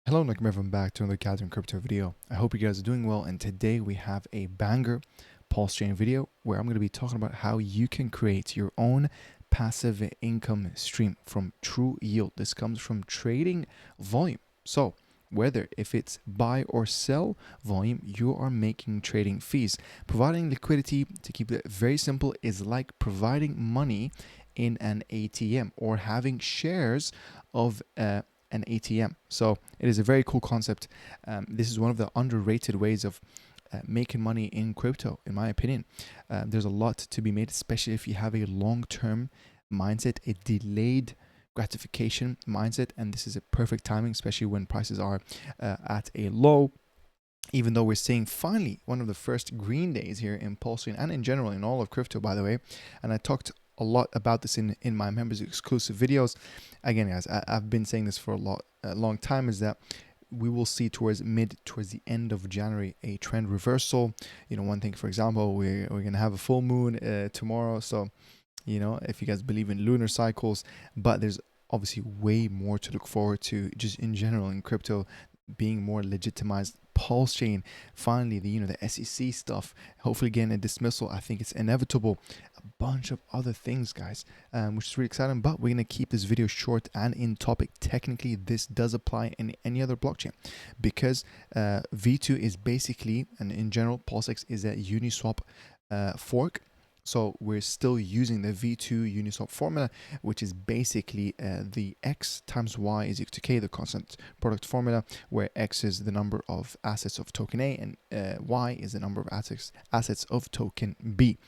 Hello and welcome everyone back to another Gathering Crypto video. I hope you guys are doing well, and today we have a banger PulseChain video where I'm going to be talking about how you can create your own passive income stream from true yield. This comes from trading volume. So whether if it's buy or sell volume, you are making trading fees. Providing liquidity, to keep it very simple, is like providing money in an ATM or having shares of an ATM. So it is a very cool concept. This is one of the underrated ways of making money in crypto, in my opinion. There's a lot to be made, especially if you have a long-term mindset, a delayed gratification mindset, and this is a perfect timing, especially when prices are at a low. Even though we're seeing finally one of the first green days here in PulseChain and in general in all of crypto, by the way. And I talked a lot about this in my members exclusive videos. Again, guys, I've been saying this for a long time, is that we will see towards the end of January a trend reversal. You know, one thing, for example, we're gonna have a full moon tomorrow. So, you know, if you guys believe in lunar cycles, but there's obviously way more to look forward to just in general in crypto being more legitimized. PulseChain, finally, the SEC stuff, hopefully getting a dismissal. I think it's inevitable. A bunch of other things, guys, which is really exciting. But we're gonna keep this video short and in topic. Technically, this does apply in any other blockchain because V2 is basically, and in general, PulseX is a Uniswap fork. So we're still using the V2 Uniswap formula, which is basically the X times Y is equal to K, the constant product formula, where X is the number of assets of token A and Y is the number of assets of token B.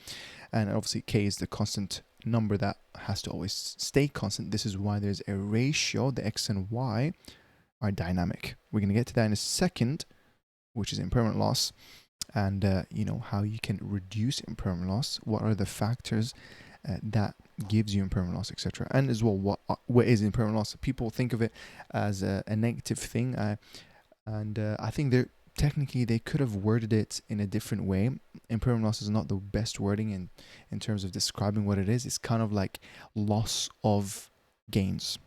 And obviously K is the constant number that has to always stay constant. This is why there's a ratio. The X and Y are dynamic. We're going to get to that in a second, which is impermanent loss. And how you can reduce impermanent loss, what are the factors that gives you impermanent loss, etc. And as well, what is impermanent loss? People think of it as a negative thing, and I think they could have worded it in a different way. Impermanent loss is not the best wording in terms of describing what it is. It's kind of like loss of gains.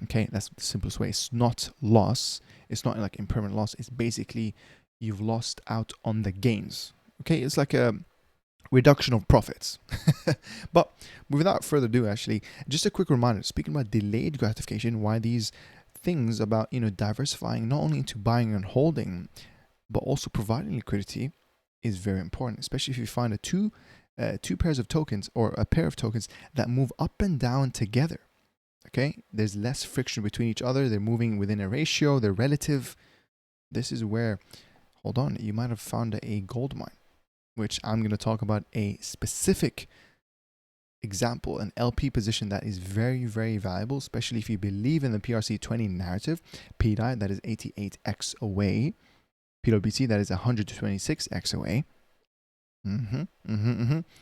Okay, that's the simplest way. It's not loss. It's not like impermanent loss. It's basically you've lost out on the gains. Okay, it's like a reduction of profits. But without further ado, actually, just a quick reminder, speaking about delayed gratification, why these things about diversifying not only into buying and holding, but also providing liquidity is very important, especially if you find two pairs of tokens or a pair of tokens that move up and down together. Okay, there's less friction between each other. They're moving within a ratio. They're relative. This is where, hold on, you might have found a gold mine, which I'm going to talk about a specific example, an LP position that is very, very valuable, especially if you believe in the PRC20 narrative. PDAI, that is 88x away. pWBTC, that is 126x away.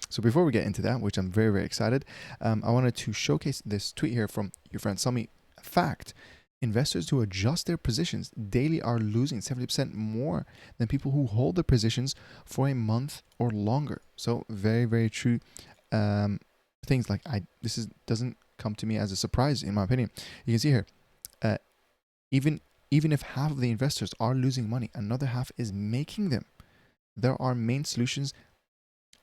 So before we get into that, which I'm very, very excited, I wanted to showcase this tweet here from your friend Sami. Fact: investors who adjust their positions daily are losing 70% more than people who hold their positions for a month or longer. So very, very true. Things like doesn't come to me as a surprise, in my opinion. You can see here, even if half of the investors are losing money, another half is making them. There are main solutions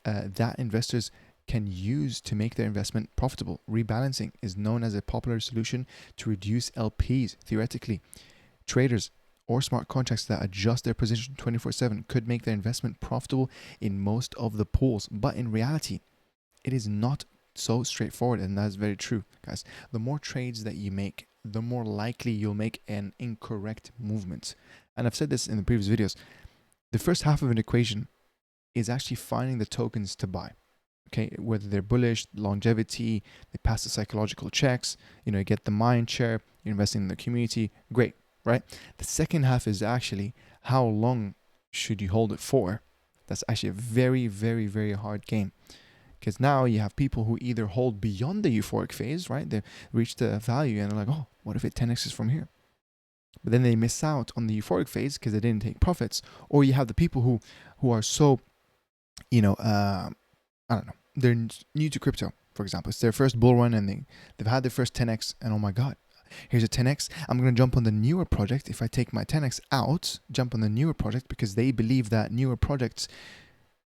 that investors can use to make their investment profitable. Rebalancing is known as a popular solution to reduce LPs. Theoretically, traders or smart contracts that adjust their position 24/7 could make their investment profitable in most of the pools. But in reality, it is not so straightforward, and that's very true, guys. The more trades that you make, the more likely you'll make an incorrect movement. And I've said this in the previous videos. The first half of an equation is actually finding the tokens to buy. Okay, whether they're bullish, longevity, they pass the psychological checks, you get the mind share, you're investing in the community, great, right? The second half is actually how long should you hold it for? That's actually a very, very, very hard game, because now you have people who either hold beyond the euphoric phase, right? They reach the value and they're like, oh, what if it 10x's from here? But then they miss out on the euphoric phase because they didn't take profits. Or you have the people who are so, I don't know, they're new to crypto, for example. It's their first bull run and they've had their first 10x, and oh my God, here's a 10x. I'm going to jump on the newer project. If I take my 10x out, jump on the newer project because they believe that newer projects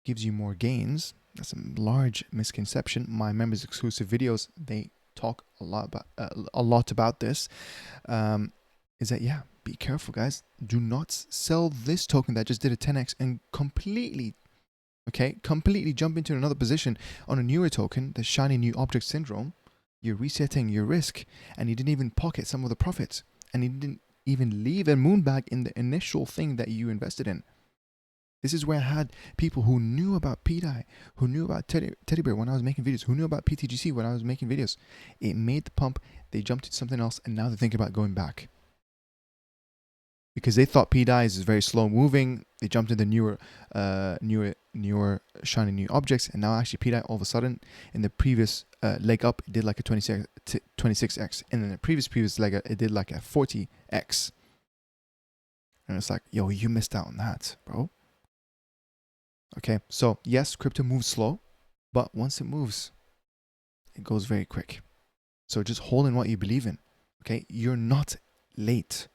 gives you more gains. That's a large misconception. My members exclusive videos, they talk a lot about this. Is that, yeah, be careful, guys. Do not sell this token that just did a 10x and completely jump into another position on a newer token, the shiny new object syndrome. You're resetting your risk, and you didn't even pocket some of the profits, and you didn't even leave a moonbag in the initial thing that you invested in. This is where I had people who knew about PDAI, who knew about Teddy Bear when I was making videos, who knew about PTGC when I was making videos. It made the pump, they jumped to something else, and now they're thinking about going back. Because they thought PDAI is very slow moving, they jumped into newer shiny new objects, and now actually PDAI all of a sudden in the previous leg up it did like a 26x, and in the previous leg up it did like a 40x, and it's like, yo, you missed out on that, bro. Okay, so yes, crypto moves slow, but once it moves, it goes very quick. So just hold in what you believe in. Okay, you're not late.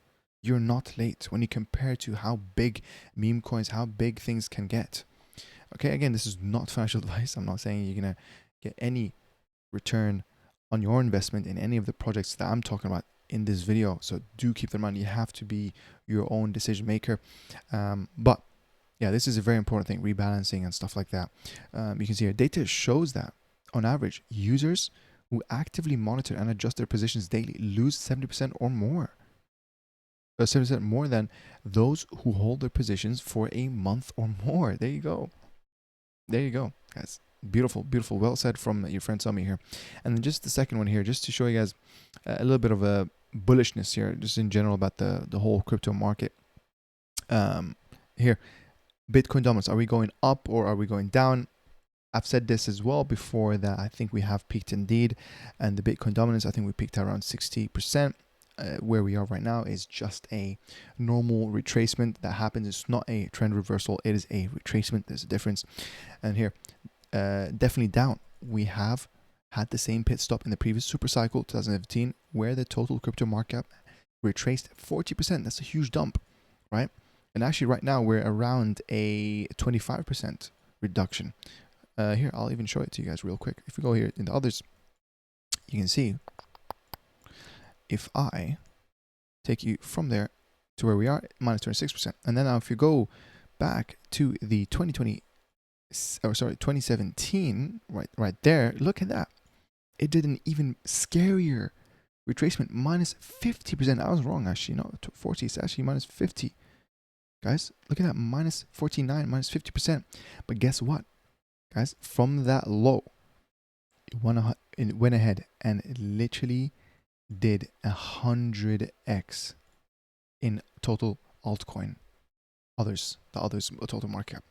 You're not late when you compare to how big meme coins, how big things can get. Okay, again, this is not financial advice. I'm not saying you're gonna get any return on your investment in any of the projects that I'm talking about in this video. So do keep that in mind. You have to be your own decision maker. But yeah, this is a very important thing, rebalancing and stuff like that. You can see here, data shows that on average, users who actively monitor and adjust their positions daily lose 70% or more. 70% more than those who hold their positions for a month or more. There you go. There you go, guys. Beautiful, beautiful. Well said from your friend Sami here. And then just the second one here, just to show you guys a little bit of a bullishness here, just in general about the whole crypto market. Here, Bitcoin dominance. Are we going up or are we going down? I've said this as well before that I think we have peaked indeed. And the Bitcoin dominance, I think we peaked at around 60%. Where we are right now is just a normal retracement that happens. It's not a trend reversal. It is a retracement. There's a difference. And here, definitely down. We have had the same pit stop in the previous super cycle, 2015, where the total crypto market cap retraced 40%. That's a huge dump, right? And actually right now we're around a 25% reduction. Here, I'll even show it to you guys real quick. If we go here in the others, you can see if I take you from there to where we are, minus 26%. And then now if you go back to the 2017, right there, look at that. It did an even scarier retracement, minus 50%. I was wrong, actually. No, 40, it's actually minus 50. Guys, look at that, minus 49, minus 50%. But guess what, guys? From that low, it went ahead and it literally did 100x in total altcoin, the others total market cap.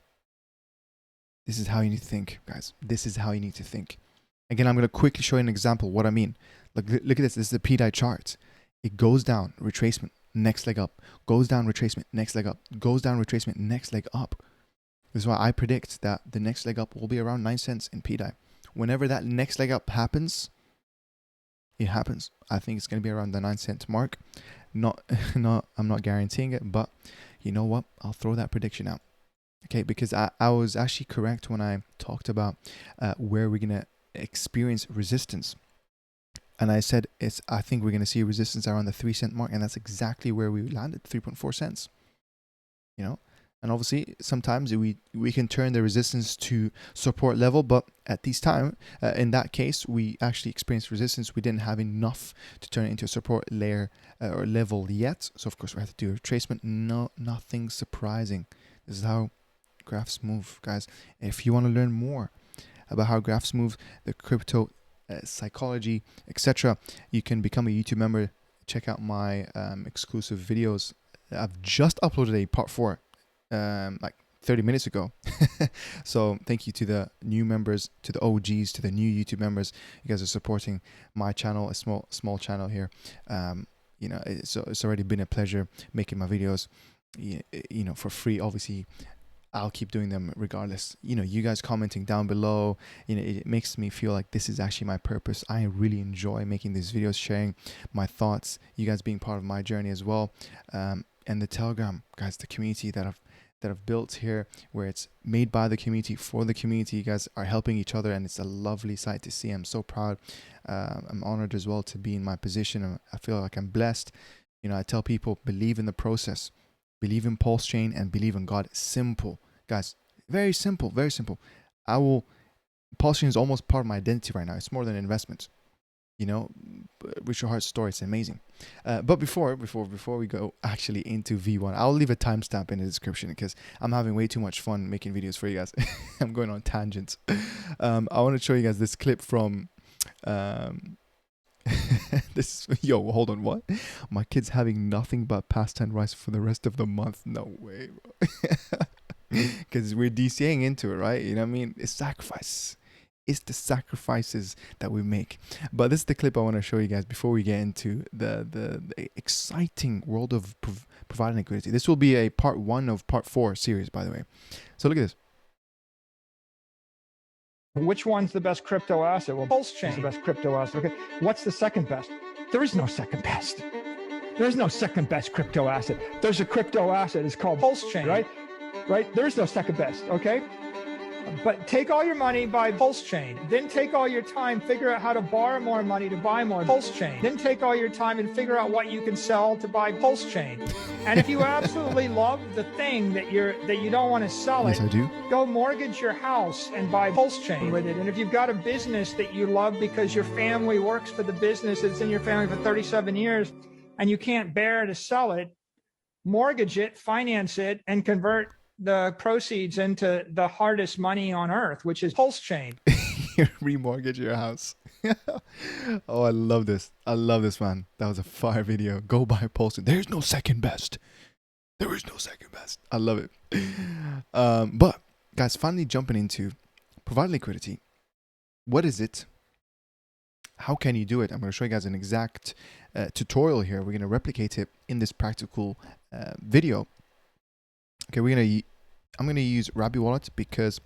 This is how you need to think, guys. This is how you need to think. Again, I'm going to quickly show you an example what I mean. Look at this. This is the PDAI chart. It goes down, retracement, next leg up, goes down, retracement, next leg up, goes down, retracement, next leg up. This is why I predict that the next leg up will be around 9 cents in PDAI. Whenever that next leg up happens, it happens. I think it's going to be around the 9 cent mark. I'm not guaranteeing it, but you know what? I'll throw that prediction out. Okay, because I was actually correct when I talked about where we're going to experience resistance. And I said I think we're going to see resistance around the 3 cent mark, and that's exactly where we landed, 3.4 cents. You know? And obviously, sometimes we can turn the resistance to support level, but at this time, in that case, we actually experienced resistance. We didn't have enough to turn it into a support layer or level yet. So of course, we have to do a retracement. No, nothing surprising. This is how graphs move, guys. If you want to learn more about how graphs move, the crypto psychology, etc., you can become a YouTube member. Check out my exclusive videos. I've just uploaded a part 4. Like 30 minutes ago. So thank you to the new members, to the OGs, to the new YouTube members. You guys are supporting my channel, a small channel here. You know, it's already been a pleasure making my videos, you know, for free. Obviously, I'll keep doing them regardless. You know, you guys commenting down below, you know, it makes me feel like this is actually my purpose. I really enjoy making these videos, sharing my thoughts, you guys being part of my journey as well. And the Telegram, guys, the community that I've built here, where it's made by the community for the community. You guys are helping each other, and it's a lovely sight to see. I'm so proud. I'm honored as well to be in my position. I feel like I'm blessed. You know, I tell people, believe in the process, believe in PulseChain, and believe in God. Simple, guys. Very simple, very simple. PulseChain is almost part of my identity right now. It's more than an investment. You know, Richard Hart's story, it's amazing. But before we go actually into V1, I'll leave a timestamp in the description because I'm having way too much fun making videos for you guys. I'm going on tangents. I want to show you guys this clip from yo, hold on, what? My kid's having nothing but pasta and rice for the rest of the month. No way, bro. Because we're DCing into it, right? You know what I mean? It's sacrifice. It's the sacrifices that we make. But this is the clip I want to show you guys before we get into the exciting world of providing liquidity. This will be a part 1 of part 4 series, by the way. So look at this. Which one's the best crypto asset? Well, PulseChain is the best crypto asset. Okay, what's the second best? There is no second best. There is no second best crypto asset. There's a crypto asset. It's called PulseChain, right? Right? There's no second best, okay? But take all your money, buy PulseChain. Then take all your time, figure out how to borrow more money to buy more PulseChain. Then take all your time and figure out what you can sell to buy PulseChain. And if you absolutely love the thing that you don't want to sell Yes, it, I do. go mortgage your house and buy PulseChain with it. And if you've got a business that you love because your family works for the business, it's in your family for 37 years, and you can't bear to sell it, mortgage it, finance it, and convert the proceeds into the hardest money on earth, which is PulseChain. Remortgage your house. Oh, I love this. I love this, man. That was a fire video. Go buy PulseChain. There's no second best. There is no second best. I love it. But guys, finally jumping into provide liquidity. What is it? How can you do it? I'm going to show you guys an exact tutorial here. We're going to replicate it in this practical video. Okay, I'm gonna use Rabby Wallet because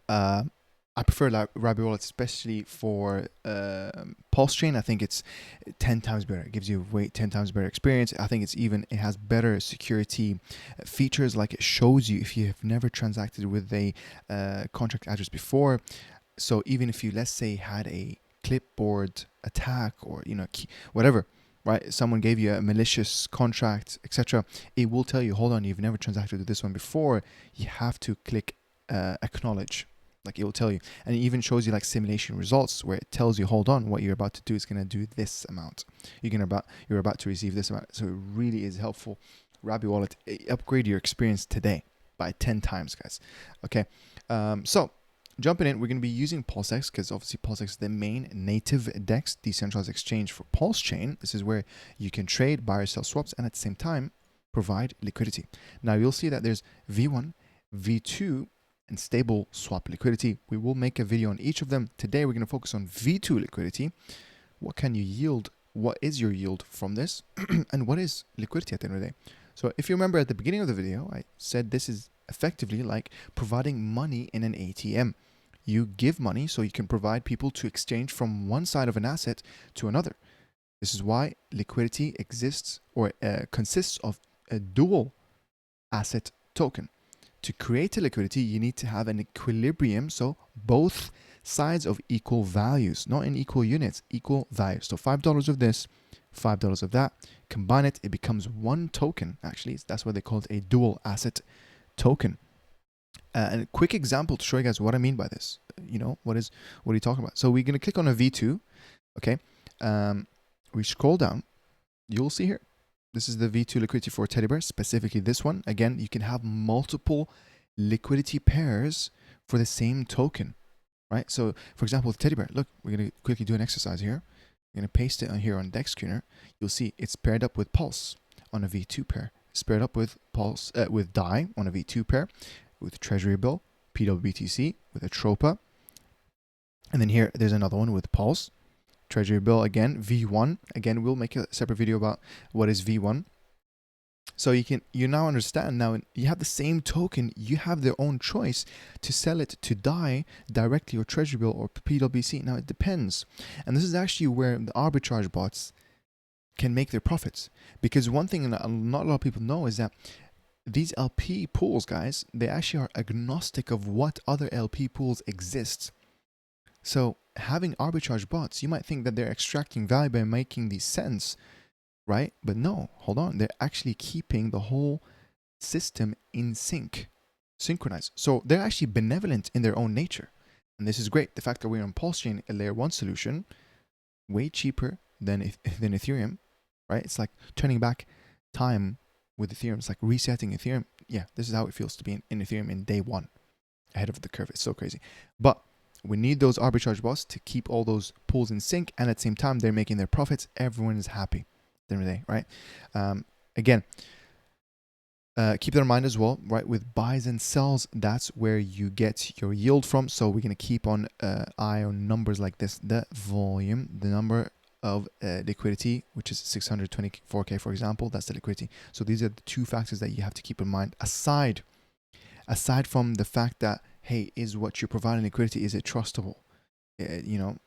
I prefer Rabby Wallet, especially for PulseChain. I think it's 10 times better. It gives you 10 times better experience. I think it has better security features, like it shows you if you have never transacted with a contract address before. So even if you, let's say, had a clipboard attack or whatever, right, someone gave you a malicious contract, etc., it will tell you, hold on, you've never transacted with this one before, you have to click acknowledge. Like, it will tell you, and it even shows you like simulation results where it tells you, hold on, what you're about to do is going to do this amount, you're about to receive this amount. So it really is helpful. Rabby Wallet, upgrade your experience today by 10 times, guys. Okay, so jumping in, we're going to be using PulseX because obviously PulseX is the main native DEX, decentralized exchange for PulseChain. This is where you can trade, buy or sell swaps, and at the same time provide liquidity. Now you'll see that there's V1, V2, and stable swap liquidity. We will make a video on each of them. Today we're going to focus on V2 liquidity. What can you yield? What is your yield from this? And what is liquidity at the end of the day? So if you remember at the beginning of the video, I said this is effectively like providing money in an ATM. You give money so you can provide people to exchange from one side of an asset to another. This is why liquidity exists or consists of a dual asset token. To create a liquidity, you need to have an equilibrium, so both sides of equal values, not in equal units, equal values. So $5 of this, $5 of that, combine it, it becomes one token. Actually, that's why they call it a dual asset token. And a quick example to show you guys what I mean by this. What are you talking about? So we're going to click on a V2. Okay. We scroll down. You'll see here. This is the V2 liquidity for Teddy Bear, specifically this one. Again, you can have multiple liquidity pairs for the same token, right? So for example, with Teddy Bear, look, we're going to quickly do an exercise here. We're going to paste it on here on DexScreener. You'll see it's paired up with Pulse on a V2 pair. It's paired up with Pulse, with DAI on a V2 pair, with Treasury Bill, pWBTC, with Atropa. And then here, there's another one with Pulse. Treasury Bill again, V1. Again, we'll make a separate video about what is V1. So you now understand now you have the same token, you have their own choice to sell it to DAI directly or Treasury Bill or pWBTC. Now it depends. And this is actually where the arbitrage bots can make their profits. Because one thing not a lot of people know is that these LP pools, guys, they actually are agnostic of what other LP pools exist. So having arbitrage bots, you might think that they're extracting value by making these cents, right? But no, hold on. They're actually keeping the whole system in synchronized. So they're actually benevolent in their own nature. And this is great. The fact that we're on PulseChain, a layer 1 solution, way cheaper than Ethereum, right? It's like turning back time with Ethereum. It's like resetting Ethereum. Yeah, this is how it feels to be in Ethereum in day one, ahead of the curve. It's so crazy. But we need those arbitrage bots to keep all those pools in sync, and at the same time, they're making their profits. Everyone is happy. At the end of the day, right? Again, keep that in mind as well, right? With buys and sells, that's where you get your yield from. So we're going to keep on eye on numbers like this: the volume, the number of liquidity, which is 624K, for example. That's the liquidity. So these are the two factors that you have to keep in mind. Aside from the fact that, hey, is what you're providing liquidity, is it trustable? You know,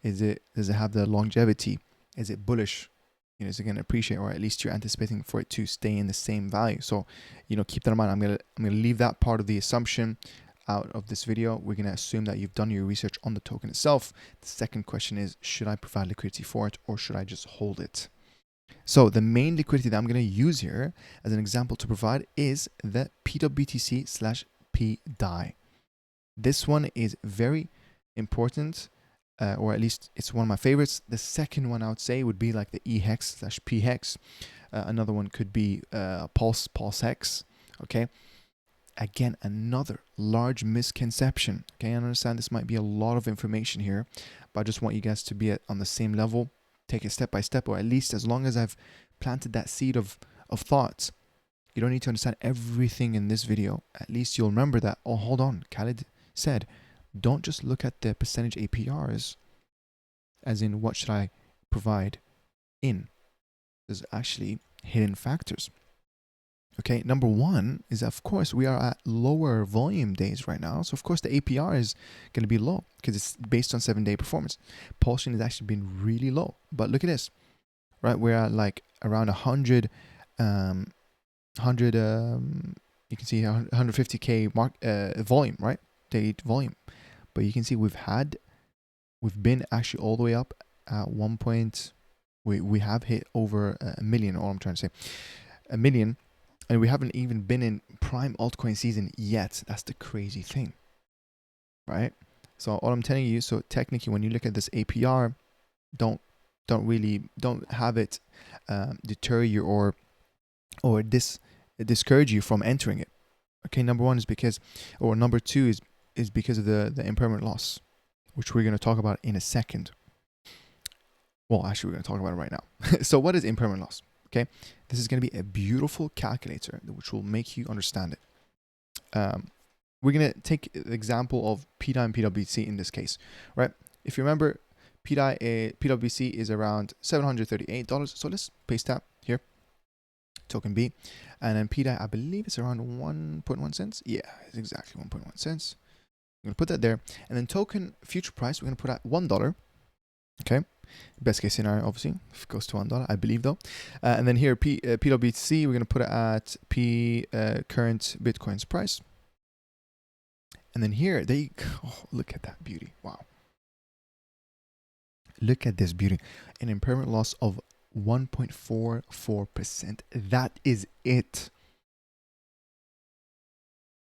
does it have the longevity? Is it bullish? You know, is it going to appreciate, or at least you're anticipating for it to stay in the same value? So, you know, keep that in mind. I'm gonna leave that part of the assumption out of this video. We're gonna assume that you've done your research on the token itself. The second question is, should I provide liquidity for it, or should I just hold it? So the main liquidity that I'm going to use here as an example to provide is the pWBTC / PDAI. This one is very important, or at least it's one of my favorites. The second one I would say would be like the EHEX / PHEX. Another one could be PulseX. Okay. Again, another large misconception. Okay, I understand this might be a lot of information here, but I just want you guys to be on the same level. Take it step by step, or at least as long as I've planted that seed of thoughts. You don't need to understand everything in this video. At least you'll remember that, oh, hold on, Khalid said, don't just look at the percentage APRs, as in what should I provide in. There's actually hidden factors. Okay, number one is, of course, we are at lower volume days right now. So, of course, the APR is going to be low because it's based on 7-day performance. PulseChain has actually been really low. But look at this, right? We're at like around 100, you can see 150K volume, right? Daily volume. But you can see we've been actually all the way up at one point. We have hit over a million, all I'm trying to say, a million. And we haven't even been in prime altcoin season yet. That's the crazy thing, right? So all I'm telling you, so technically when you look at this APR, don't have it deter you or discourage you from entering it. Okay, number one is because, or number two is because of the impermanent loss, which we're going to talk about in a second. Well, actually, we're going to talk about it right now. So what is impermanent loss? Okay, this is going to be a beautiful calculator which will make you understand it. We're going to take the example of PDAI and pWBTC in this case, right? If you remember, pWBTC is around $738. So let's paste that here, token B. And then PDAI, I believe it's around 1.1 cents. Yeah, it's exactly 1.1 cents. I'm going to put that there. And then token future price, we're going to put at $1. Okay. Best case scenario, obviously, if it goes to $1, I believe though. And then here, pWBTC, we're going to put it at current Bitcoin's price. And then here, look at that beauty. Wow. Look at this beauty. An impermanent loss of 1.44%. That is it.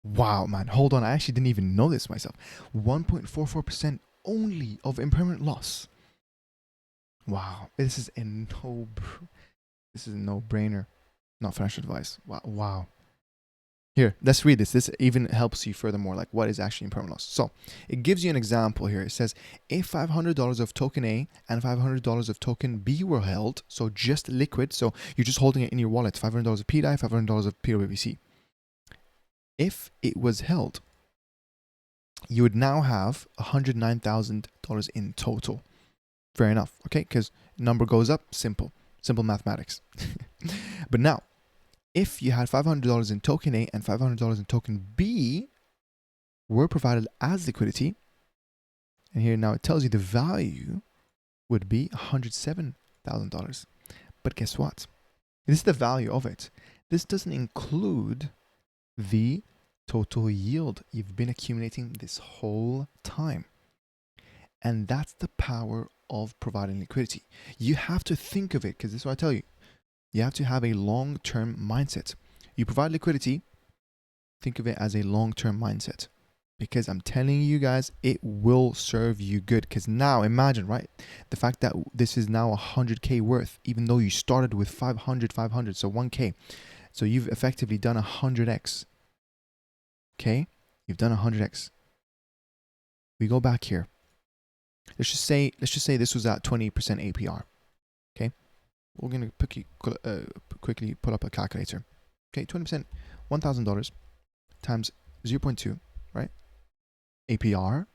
Wow, man. Hold on. I actually didn't even know this myself. 1.44% only of impermanent loss. Wow, this is a no-brainer. Not financial advice. Wow. Here, let's read this. This even helps you furthermore, like what is actually impermanent loss. So it gives you an example here. It says if $500 of token A and $500 of token B were held, so just liquid, so you're just holding it in your wallet, $500 of PDAI, $500 of pWBTC. If it was held, you would now have $109,000 in total. Fair enough, okay? Because number goes up, simple mathematics. But now, if you had $500 in token A and $500 in token B were provided as liquidity, and here now it tells you the value would be $107,000. But guess what? This is the value of it. This doesn't include the total yield you've been accumulating this whole time. And that's the power of providing liquidity. You have to think of it, because this is what I tell you. You have to have a long-term mindset. You provide liquidity, think of it as a long-term mindset. Because I'm telling you guys, it will serve you good. Because now imagine, right? The fact that this is now 100K worth, even though you started with 500, so 1K. So you've effectively done 100x. Okay? You've done 100x. We go back here. Let's just say this was at 20% APR. Okay? We're going to quickly pull up a calculator. Okay, 20%, $1,000 times 0.2, right? APR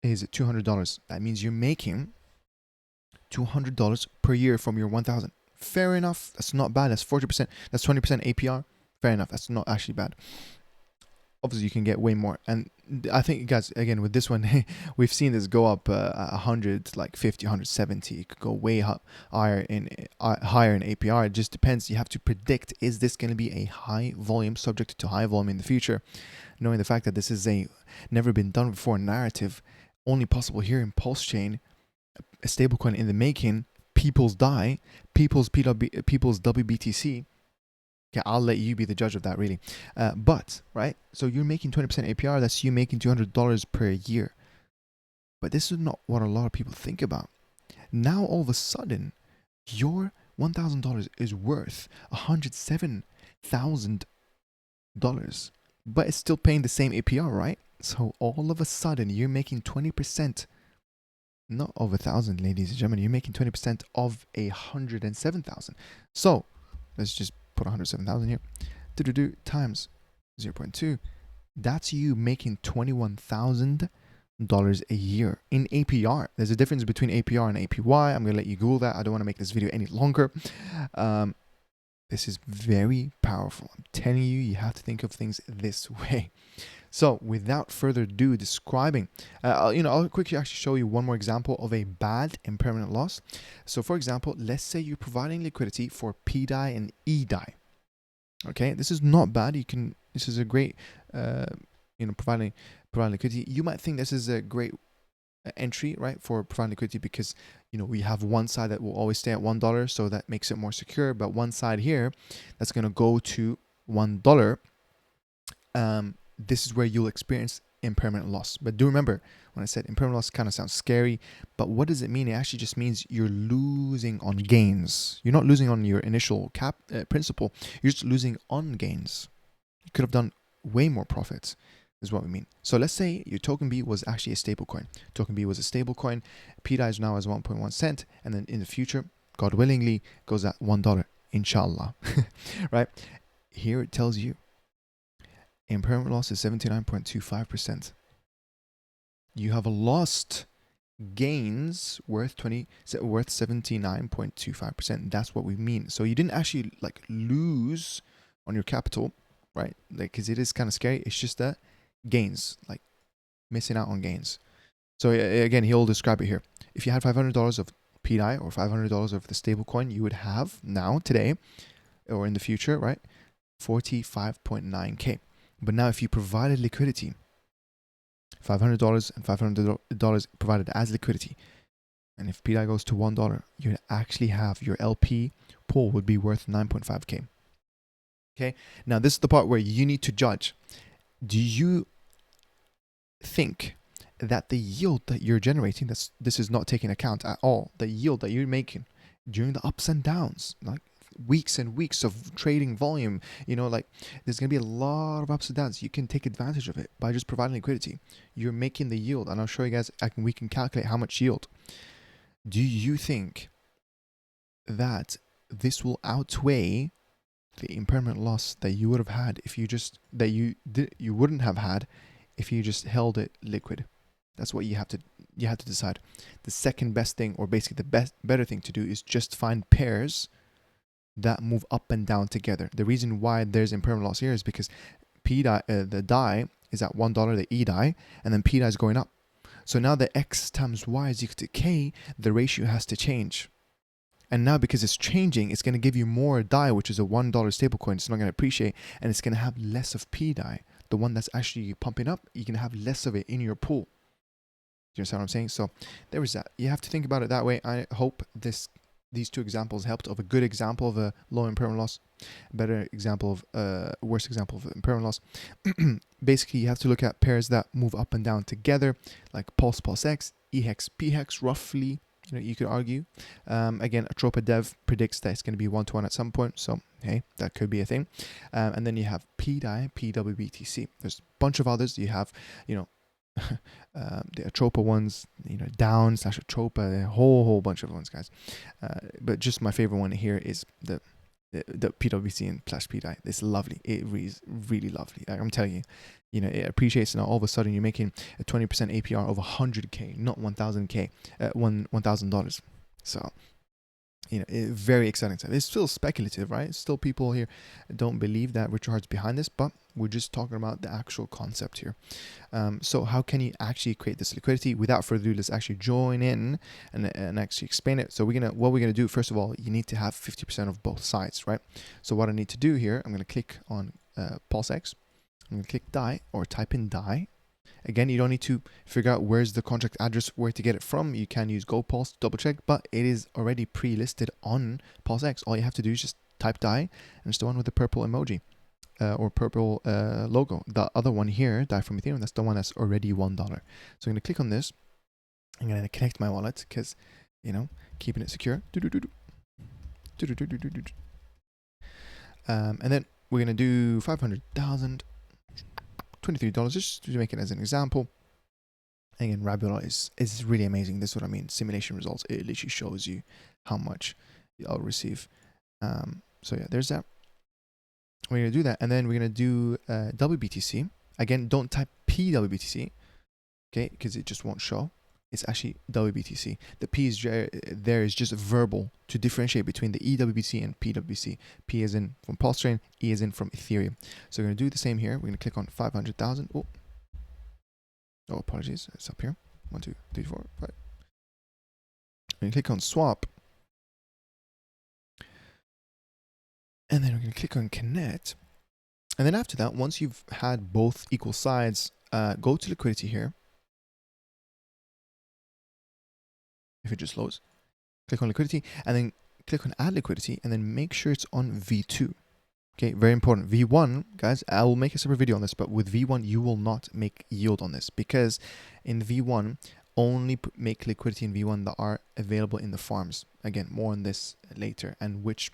is $200. That means you're making $200 per year from your 1,000. Fair enough. That's not bad. That's 40%. That's 20% APR. Fair enough. That's not actually bad. Obviously, you can get way more. And I think, guys, again, with this one, we've seen this go up 100, like 50, 170. It could go way higher in APR. It just depends. You have to predict, is this going to be a high volume, subject to high volume in the future? Knowing the fact that this is a never been done before narrative, only possible here in PulseChain, a stablecoin in the making, people's DAI, people's pWBTC. Okay, I'll let you be the judge of that, really. But, right, so you're making 20% APR, that's you making $200 per year. But this is not what a lot of people think about. Now, all of a sudden, your $1,000 is worth $107,000. But it's still paying the same APR, right? So all of a sudden, you're making 20%, not of 1,000, ladies and gentlemen. You're making 20% of 107,000. So let's just put 107,000 here. Times 0.2. That's you making $21,000 a year in APR. There's a difference between APR and APY. I'm going to let you Google that. I don't want to make this video any longer. This is very powerful. I'm telling you, you have to think of things this way. So without further ado, describing, I'll quickly actually show you one more example of a bad impermanent loss. So for example, let's say you're providing liquidity for PDAI and EDAI. Okay, this is not bad. This is a great, providing liquidity. You might think this is a great entry, right, for providing liquidity, because we have one side that will always stay at $1, so that makes it more secure, but one side here that's going to go to $1. This is where you'll experience impermanent loss. But do remember, when I said impermanent loss, kind of sounds scary, but what does it mean? It actually just means you're losing on gains. You're not losing on your initial principal. You're just losing on gains. You could have done way more profits, is what we mean. So let's say your token B was actually a stable coin. Token B was a stable coin. PDAI is now as 1.1 cent, and then in the future, God willingly, goes at $1, inshallah. Right? Here it tells you impermanent loss is 79.25%. You have lost gains worth 79.25%. That's what we mean. So you didn't actually lose on your capital, right? Because it is kind of scary. It's just that gains, missing out on gains. So again, he'll describe it here. If you had $500 of PDAI or $500 of the stable coin, you would have now, today, or in the future, right, 45.9K. But now if you provided liquidity, $500 and $500 provided as liquidity, and if PDAI goes to $1, you'd actually have your LP pool would be worth 9.5K. Okay, now this is the part where you need to judge. Do you think that the yield that you're generating, this is not taking account at all, the yield that you're making during the ups and downs, weeks and weeks of trading volume, there's going to be a lot of ups and downs. You can take advantage of it by just providing liquidity. You're making the yield, and I'll show you guys, we can calculate how much yield. Do you think that this will outweigh the impermanent loss that you would have had if you wouldn't have had if you just held it liquid? That's what you have to decide. The second best thing, or basically the better thing to do, is just find pairs that move up and down together. The reason why there's impermanent loss here is because the DAI is at $1, the E DAI, and then P DAI is going up. So now the X times Y is equal to K, the ratio has to change. And now because it's changing, it's going to give you more DAI, which is a $1 stablecoin. It's not going to appreciate, and it's going to have less of P DAI, the one that's actually pumping up. You can have less of it in your pool. Do you understand what I'm saying? So there is that. You have to think about it that way. I hope these two examples helped of a good example of a low impermanent loss, better example of worst example of impermanent loss. Basically, you have to look at pairs that move up and down together, like PulseX, EHEX, PHEX, roughly. You could argue. Again, Atropa Dev predicts that it's going to be 1-to-1 at some point. So, hey, that could be a thing. And then you have PDAI, pWBTC. There's a bunch of others. You have, the Atropa ones, down/Atropa, a whole bunch of ones, guys. But just my favorite one here is the pWBTC and /PDAI. It's lovely. It is really lovely. I'm telling you, it appreciates, and all of a sudden you're making a 20% APR of 100K, not 1,000K, $1,000. So, very exciting stuff. It's still speculative, right? Still people here don't believe that Richard Hart's behind this, but we're just talking about the actual concept here. So how can you actually create this liquidity? Without further ado, let's actually join in and actually explain it. So what we're gonna do, first of all, you need to have 50% of both sides, right? So what I need to do here, I'm gonna click on PulseX. I'm gonna click DAI or type in DAI. Again, you don't need to figure out where's the contract address, where to get it from. You can use GoPulse to double check, but it is already pre-listed on PulseX. All you have to do is just type DAI, and it's the one with the purple emoji or purple logo. The other one here, DAI from Ethereum, that's the one that's already $1. So I'm going to click on this. I'm going to connect my wallet because, keeping it secure. And then we're going to do 500,000. $23 just to make it as an example. Again, Rabula is really amazing. This is what I mean. Simulation results. It literally shows you how much I'll receive. So yeah, there's that. We're gonna do that, and then we're gonna do WBTC. Again, don't type pWBTC, okay, because it just won't show. It's actually WBTC. The P is there is just verbal to differentiate between the EWBTC and PWBTC. P is in from Pulsechain, E is in from Ethereum. So we're going to do the same here. We're going to click on 500,000. Oh, apologies. It's up here. 1, 2, 3, 4, 5. We're going to click on swap. And then we're going to click on connect. And then after that, once you've had both equal sides, go to liquidity here. If it just loads, click on liquidity and then click on add liquidity and then make sure it's on V2. Okay, very important. V1, guys, I will make a separate video on this, but with V1, you will not make yield on this because in V1, only make liquidity in V1 that are available in the farms. Again, more on this later and which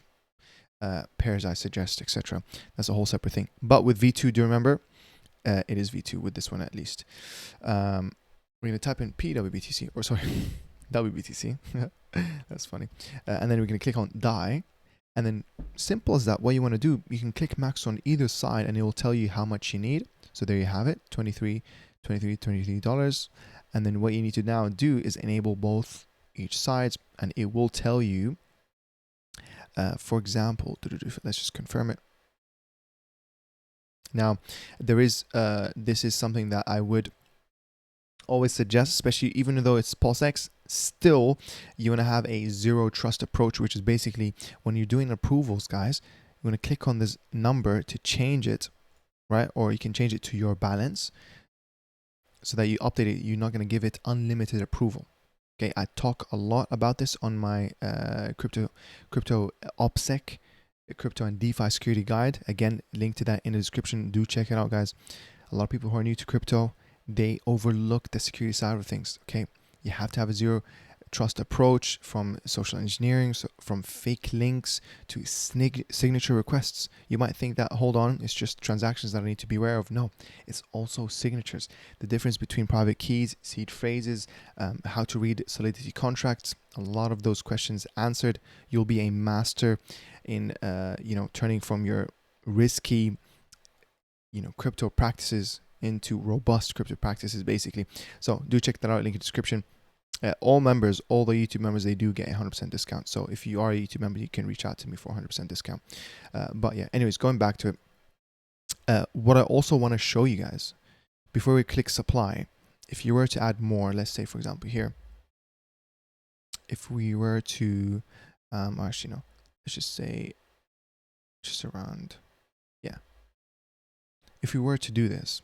pairs I suggest, etc. That's a whole separate thing. But with V2, do you remember? It is V2 with this one at least. We're going to type in pWBTC, or sorry, WBTC. That's funny. And then we're going to click on DAI. And then simple as that, what you want to do, you can click max on either side and it will tell you how much you need. So there you have it, $23. And then what you need to now do is enable both each sides and it will tell you, for example, let's just confirm it. Now, there is, this is something that I would always suggest, especially even though it's PulseX, still you want to have a zero trust approach, which is basically when you're doing approvals, guys, you want to click on this number to change it, right? Or you can change it to your balance so that you update it. You're not going to give it unlimited approval. Okay, I talk a lot about this on my crypto OPSEC, crypto and DeFi security guide. Again, link to that in the description. Do check it out, guys. A lot of people who are new to crypto, they overlook the security side of things. Okay, you have to have a zero trust approach, from social engineering, so from fake links to signature requests. You might think that, hold on, it's just transactions that I need to be aware of. No, it's also signatures. The difference between private keys, seed phrases, how to read Solidity contracts, a lot of those questions answered. You'll be a master in turning from your risky crypto practices into robust crypto practices, basically. So do check that out, link in the description. all members, all the YouTube members, they do get a 100% discount. So if you are a YouTube member, you can reach out to me for 100% discount. But yeah, anyways, going back to it, what I also want to show you guys before we click supply, if you were to add more, let's say for example here, if we were to, actually no, let's just say just around, yeah. If we were to do this,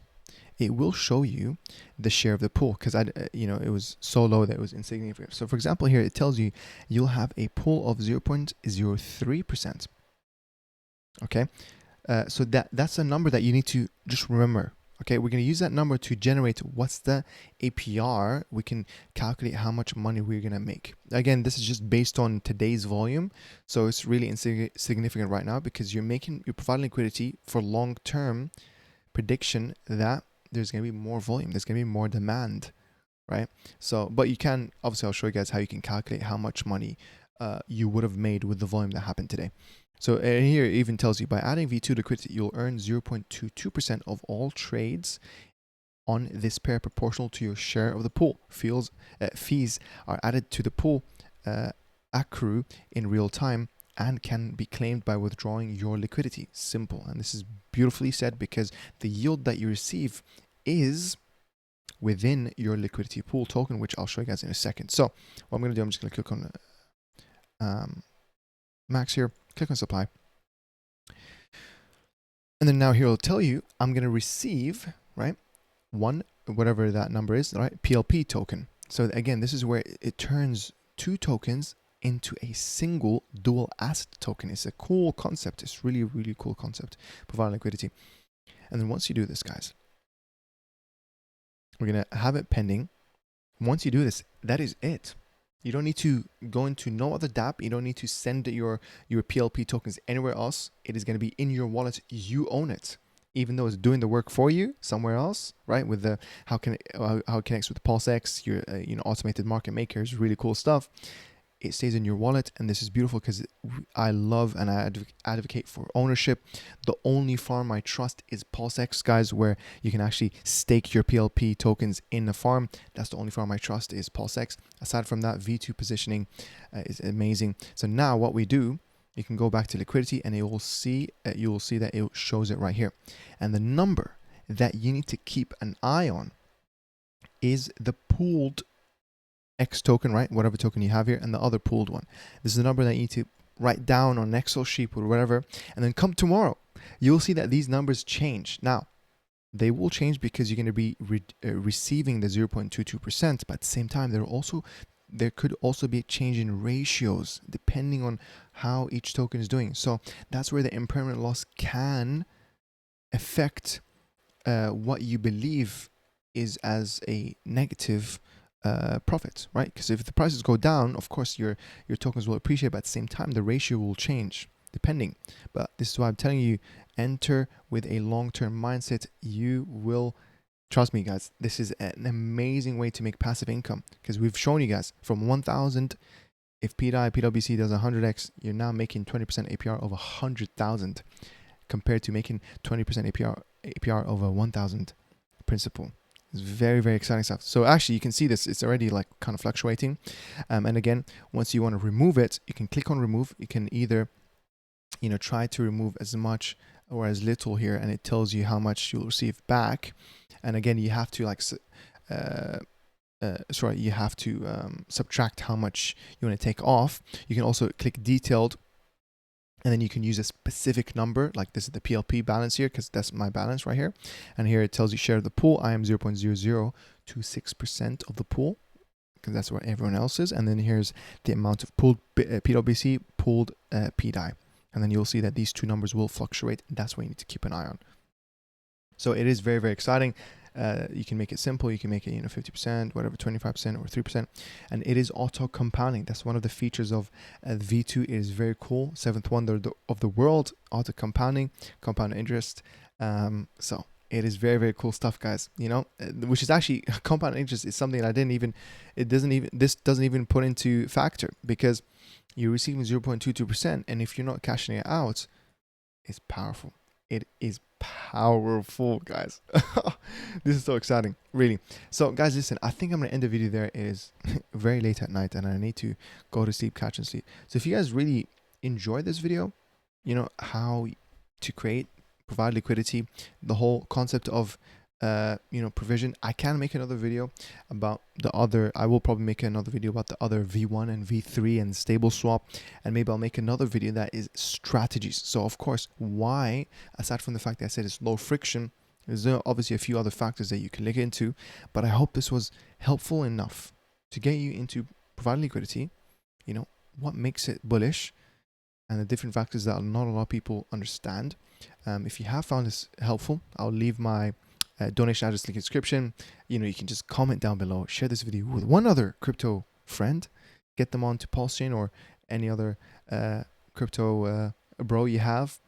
it will show you the share of the pool because it was so low that it was insignificant. So for example, here it tells you you'll have a pool of 0.03%. Okay, so that's a number that you need to just remember. Okay, we're going to use that number to generate what's the APR. We can calculate how much money we're going to make. Again, this is just based on today's volume, so it's really insignificant right now because you're providing liquidity for long-term prediction that there's going to be more volume, there's going to be more demand, right? So, but you can, obviously I'll show you guys how you can calculate how much money you would have made with the volume that happened today. So here it even tells you by adding V2 liquidity, you'll earn 0.22% of all trades on this pair proportional to your share of the pool. Fees are added to the pool, accrue in real time, and can be claimed by withdrawing your liquidity. Simple. And this is beautifully said because the yield that you receive is within your liquidity pool token, which I'll show you guys in a second. So what I'm going to do, I'm just going to click on max here, click on supply. And then now here it'll tell you I'm going to receive, right, whatever that number is, right, PLP token. So again, this is where it turns two tokens into a single dual asset token. It's a cool concept. It's really, really cool concept, providing liquidity. And then once you do this, guys, we're going to have it pending. Once you do this, that is it. You don't need to go into no other dApp. You don't need to send your PLP tokens anywhere else. It is going to be in your wallet. You own it, even though it's doing the work for you somewhere else, right? With the how it connects with PulseX, your automated market makers, really cool stuff. It stays in your wallet, and this is beautiful because I love and I advocate for ownership. The only farm I trust is PulseX, guys, where you can actually stake your PLP tokens in the farm. That's the only farm I trust is PulseX. Aside from that, V2 positioning is amazing. So now what we do, you can go back to liquidity, and you will see that it shows it right here. And the number that you need to keep an eye on is the pooled X token, right? Whatever token you have here, and the other pooled one. This is the number that you need to write down on an Excel sheet or whatever. And then come tomorrow, you'll see that these numbers change. Now, they will change because you're going to be receiving the 0.22%, but at the same time, there could also be a change in ratios depending on how each token is doing. So that's where the impermanent loss can affect what you believe is as a negative profit, right? Because if the prices go down, of course your tokens will appreciate, but at the same time the ratio will change depending. But this is why I'm telling you, enter with a long-term mindset. You will, trust me guys, this is an amazing way to make passive income, because we've shown you guys from 1,000, if pWBTC does 100x, you're now making 20% APR of 100,000 compared to making 20% APR of a 1,000 principal. It's very, very exciting stuff. So actually you can see this, it's already like kind of fluctuating. And again, once you want to remove it, you can click on remove. You can either, try to remove as much or as little here, and it tells you how much you'll receive back. And again, you have to subtract how much you want to take off. You can also click detailed, and then you can use a specific number, like this is the PLP balance here, because that's my balance right here. And here it tells you share of the pool. I am 0.0026% of the pool, because that's where everyone else is. And then here's the amount of pooled pWBTC, pooled PDAI. And then you'll see that these two numbers will fluctuate. That's what you need to keep an eye on. So it is very, very exciting. You can make it simple. You can make it 50%, whatever, 25% or 3%, and it is auto compounding. That's one of the features of V2. It is very cool. Seventh wonder of the world, auto compounding, compound interest. So it is very, very cool stuff, guys. Which is actually, compound interest is something that this doesn't even put into factor, because you're receiving 0.22%, and if you're not cashing it out, it's powerful. It is powerful, guys. This is so exciting, really. So guys, listen, I think I'm gonna end the video there. It is very late at night and I need to go to sleep, catch and sleep. So if you guys really enjoy this video, you know, how to provide liquidity, the whole concept of you know, provision, I can make another video about the other. I will probably make another video about the other V1 and V3 and stable swap, and maybe I'll make another video that is strategies. So of course, why, aside from the fact that I said it's low friction, there's obviously a few other factors that you can look into, but I hope this was helpful enough to get you into providing liquidity, you know, what makes it bullish, and the different factors that not a lot of people understand. If you have found this helpful, I'll leave my donation address link in the description. You know, you can just comment down below, share this video with one other crypto friend, get them onto PulseChain or any other crypto bro you have.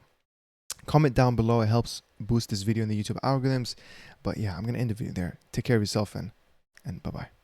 Comment down below, it helps boost this video in the YouTube algorithms. But yeah, I'm gonna end the video there. Take care of yourself and bye bye.